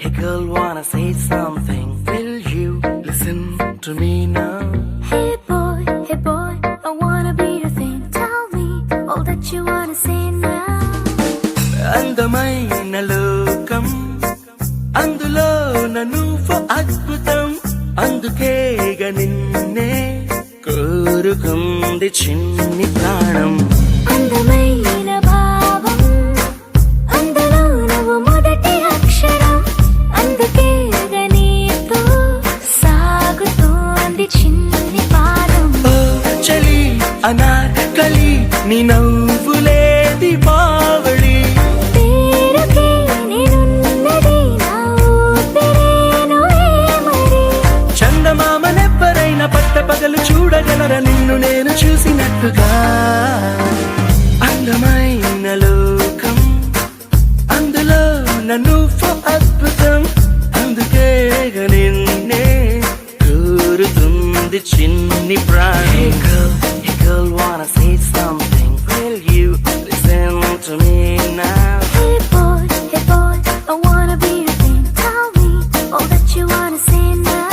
Hey girl, wanna say something? Will you listen to me now? Hey boy, I wanna be your thing. Tell me all that you wanna say now. అందమైన లోకం అందులో నువ్వు అద్భుతం అందుకేగా నిన్నే కోరుకుంది చిన్ని ప్రాణం అందమైన భావం అందులో నువ్వు మొదటి అక్షరం అందుకేగా నీతో సాగుతోంది చిన్ని పాదం ఓ చలి అనార్కలి నీ నవ్వులేది బావళి పేరుకే నేనున్నది నా ఊపిరేనువే మరి చందమామనెవ్వరైనా పట్టపగలు చూడగలరా నిన్ను నేను చూసినట్టుగా అందమైన లోకం అందులో నువ్వు అద్భుతం అందుకేగా నిన్నే కోరుతుంది చిన్ని ప్రాణి Hey girl, wanna say something? Will you listen to me now? Hey boy, I wanna be your thing. Tell me all that you wanna say now.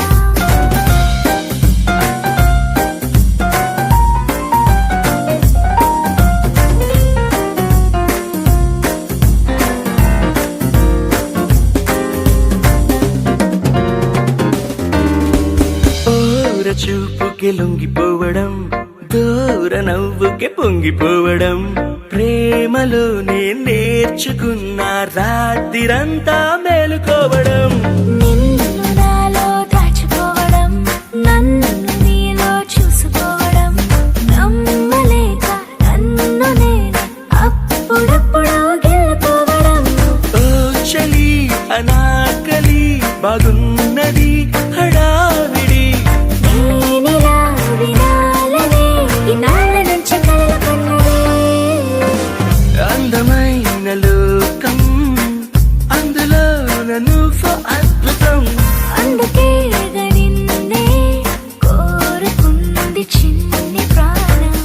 ఓర చూపుకి లొంగిపోవడం దూర నవ్వుకి పొంగిపోవడం ప్రేమలోనే నేర్చుకున్న రాత్రిరంతా మేలుకోవడం నిన్ను నాలో దాచుకోవడం నన్ను నీలో చూసుకోవడం నమ్మలేక నన్ను నేను అప్పుడప్పుడు గెలుకోవడం ఓ చలి అనాకలి బాగున్నది హడావిడి నేనిలా వినాలనే ఇన్నాళ్ళ నుంచి కలల కన్నదే అందమైన లోకం అందులో నువ్వు అద్భుతం అందుకే నిన్నే కోరుకుంది చిన్ని ప్రాణం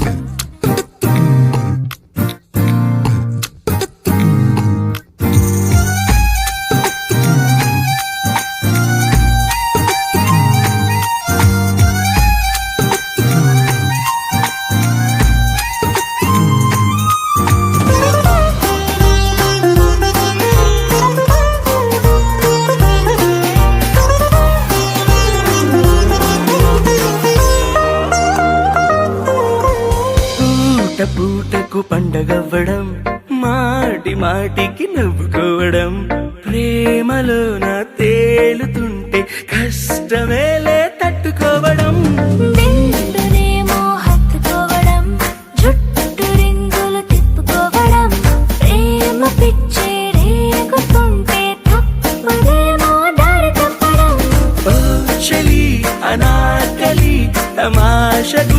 పూట పూటకు పండగవ్వడం మాటి మాటికి నవ్వుకోవడం ప్రేమలోన తేలుతుంటే కష్టమేలే తట్టుకోవడం నిండునేమో హత్తుకోవడం జుట్టు రింగులు తిప్పుకోవడం ప్రేమ పిచ్చే రేగుతుంటే తప్పదేమో దారి తప్పడం ఓ చలి అనాకలి తమాషకు